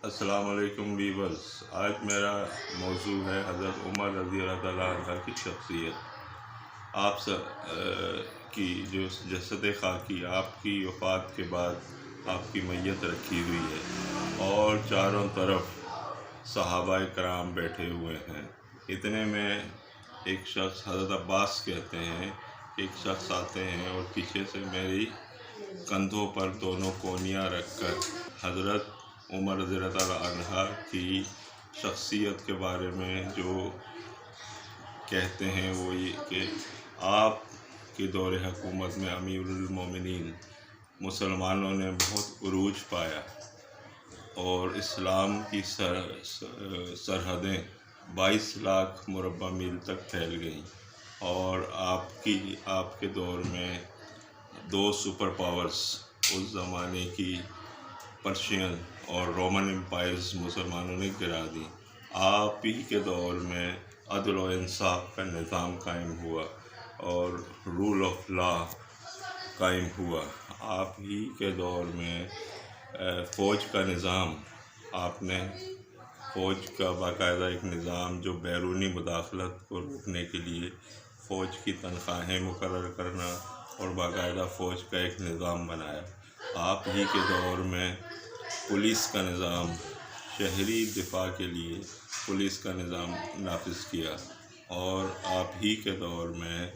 السلام علیکم ویورز، آج میرا موضوع ہے حضرت عمر رضی اللہ تعالیٰ عنہ کی شخصیت۔ آپ کی جو جسد خاکی آپ کی وفات کے بعد آپ کی میت رکھی ہوئی ہے اور چاروں طرف صحابہ کرام بیٹھے ہوئے ہیں۔ اتنے میں ایک شخص حضرت عباس کہتے ہیں، ایک شخص آتے ہیں اور پیچھے سے میری کندھوں پر دونوں کونیاں رکھ کر حضرت عمر رضی اللہ تعالیٰ عنہ کی شخصیت کے بارے میں جو کہتے ہیں وہ یہ کہ آپ کے دور حکومت میں امیر المومنین مسلمانوں نے بہت عروج پایا اور اسلام کی سرحدیں 22 لاکھ مربع میل تک پھیل گئیں، اور آپ کے دور میں 2 سپر پاورز اس زمانے کی پرشین اور رومن امپائرز مسلمانوں نے گرا دی۔ آپ ہی کے دور میں عدل و انصاف کا نظام قائم ہوا اور رول آف لا قائم ہوا۔ آپ ہی کے دور میں فوج کا نظام، آپ نے فوج کا باقاعدہ ایک نظام جو بیرونی مداخلت کو روکنے کے لیے فوج کی تنخواہیں مقرر کرنا اور باقاعدہ فوج کا ایک نظام بنایا۔ آپ ہی کے دور میں پولیس کا نظام، شہری دفاع کے لیے پولیس کا نظام نافذ کیا، اور آپ ہی کے دور میں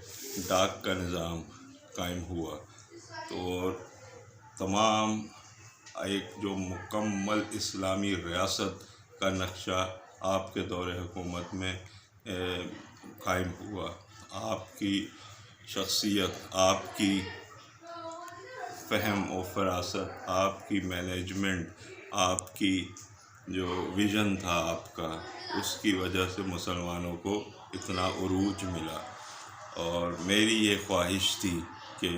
ڈاک کا نظام قائم ہوا۔ تو تمام ایک جو مکمل اسلامی ریاست کا نقشہ آپ کے دور حکومت میں قائم ہوا۔ آپ کی شخصیت، آپ کی فہم و فراست، آپ کی مینجمنٹ، آپ کی جو ویژن تھا آپ کا، اس کی وجہ سے مسلمانوں کو اتنا عروج ملا۔ اور میری یہ خواہش تھی کہ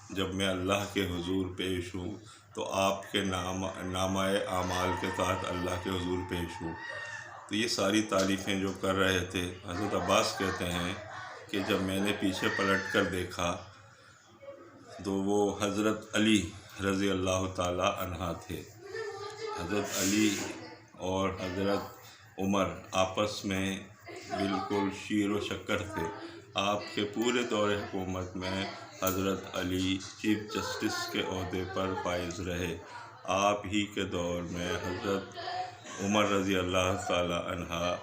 جب میں اللہ کے حضور پیش ہوں تو آپ کے نامہ اعمال کے ساتھ اللہ کے حضور پیش ہوں۔ تو یہ ساری تعریفیں جو کر رہے تھے، حضرت عباس کہتے ہیں کہ جب میں نے پیچھے پلٹ کر دیکھا تو وہ حضرت علی رضی اللہ تعالیٰ عنہ تھے۔ حضرت علی اور حضرت عمر آپس میں بالکل شیر و شکر تھے۔ آپ کے پورے دور حکومت میں حضرت علی چیف جسٹس کے عہدے پر فائز رہے۔ آپ ہی کے دور میں حضرت عمر رضی اللہ تعالیٰ عنہ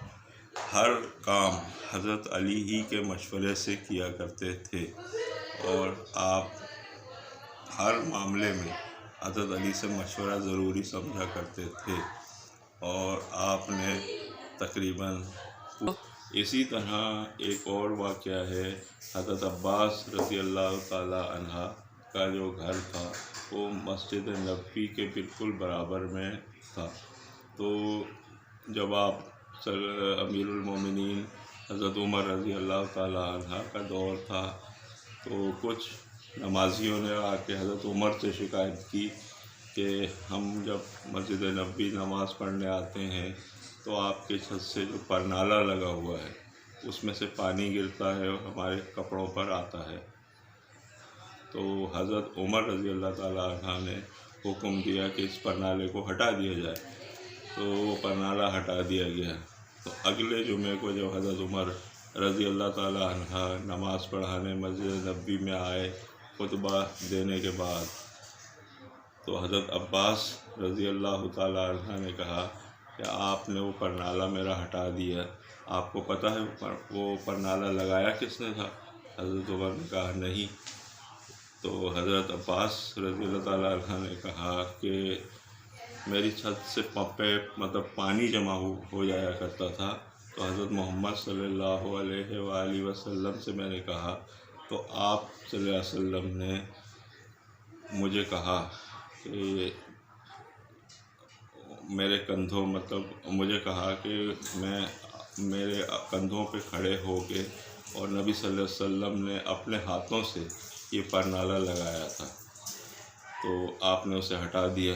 ہر کام حضرت علی ہی کے مشورے سے کیا کرتے تھے، اور آپ ہر معاملے میں حضرت علی سے مشورہ ضروری سمجھا کرتے تھے۔ اور آپ نے تقریباً اسی طرح ایک اور واقعہ ہے، حضرت عباس رضی اللہ تعالیٰ عنہ کا جو گھر تھا وہ مسجد نبوی کے بالکل برابر میں تھا۔ تو جب امیر المومنین حضرت عمر رضی اللہ تعالیٰ عنہ کا دور تھا تو کچھ نمازیوں نے آ کے حضرت عمر سے شکایت کی کہ ہم جب مسجد نبوی نماز پڑھنے آتے ہیں تو آپ کے چھت سے جو پرنالہ لگا ہوا ہے اس میں سے پانی گرتا ہے اور ہمارے کپڑوں پر آتا ہے۔ تو حضرت عمر رضی اللہ تعالیٰ عنہ نے حکم دیا کہ اس پرنالے کو ہٹا دیا جائے، تو وہ پرنالہ ہٹا دیا گیا۔ تو اگلے جمعے کو جب حضرت عمر رضی اللہ تعالیٰ عنہ نماز پڑھانے مسجد نبوی میں آئے خطبہ دینے کے بعد، تو حضرت عباس رضی اللہ تعالیٰ عنہ نے کہا کہ آپ نے وہ پرنالہ میرا ہٹا دیا، آپ کو پتہ ہے وہ پرنالہ لگایا کس نے تھا؟ حضرت عمر نے کہا نہیں۔ تو حضرت عباس رضی اللہ تعالیٰ عنہ نے کہا کہ میری چھت سے پانی جمع ہو جایا کرتا تھا، تو حضرت محمد صلی اللہ علیہ وآلہ وسلم سے میں نے کہا تو آپ صلی اللہ علیہ وسلم نے مجھے کہا کہ میرے کندھوں مجھے کہا کہ میں میرے کندھوں پہ کھڑے ہو کے، اور نبی صلی اللہ علیہ وسلم نے اپنے ہاتھوں سے یہ پرنالہ لگایا تھا، تو آپ نے اسے ہٹا دیا۔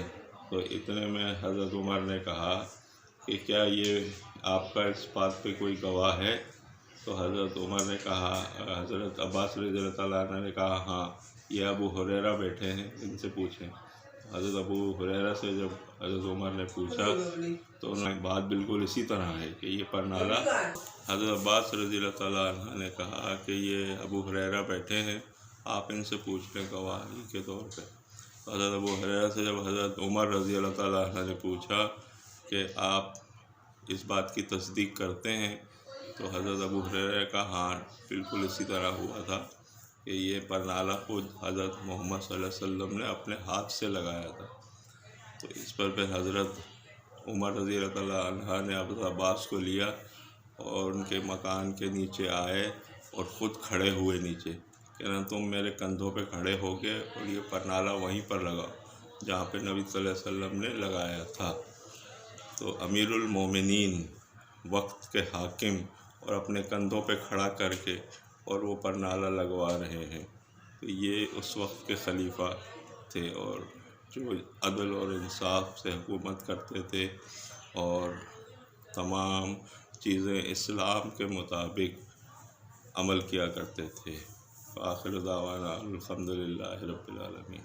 تو اتنے میں حضرت عمر نے کہا کہ کیا یہ آپ کا اس بات پہ کوئی گواہ ہے؟ تو حضرت عمر نے کہا، حضرت عباس رضی اللہ تعالیٰ عنہ نے کہا ہاں، یہ ابو ہریرہ بیٹھے ہیں، ان سے پوچھیں۔ حضرت ابو ہریرہ سے جب حضرت عمر نے پوچھا تو انہوں نے بات بالکل اسی طرح ہے کہ یہ پرنالہ، حضرت عباس رضی اللہ تعالیٰ عنہ نے کہا کہ یہ ابو ہریرہ بیٹھے ہیں، آپ ان سے پوچھ لیں گواہی کے طور پہ۔ حضرت ابو ہریرہ سے جب حضرت عمر رضی اللہ تعالیٰ عنہ نے پوچھا کہ آپ اس بات کی تصدیق کرتے ہیں، تو حضرت ابو ہریرہ کا ہاں بالکل اسی طرح ہوا تھا کہ یہ پرنالہ خود حضرت محمد صلی اللہ علیہ وسلم نے اپنے ہاتھ سے لگایا تھا۔ تو اس پر پھر حضرت عمر رضی اللہ تعالیٰ عنہ نے حضرت عباس کو لیا اور ان کے مکان کے نیچے آئے اور خود کھڑے ہوئے نیچے، کہنا تم میرے کندھوں پہ کھڑے ہو گئے اور یہ پرنالہ وہیں پر لگاؤ جہاں پہ نبی صلی اللہ علیہ وسلم نے لگایا تھا۔ تو امیر المومنین، وقت کے حاکم، اور اپنے کندھوں پہ کھڑا کر کے اور وہ پرنالہ لگوا رہے ہیں، تو یہ اس وقت کے خلیفہ تھے اور جو عدل اور انصاف سے حکومت کرتے تھے اور تمام چیزیں اسلام کے مطابق عمل کیا کرتے تھے۔ آخر دعوانا الحمدللہ رب العالمین۔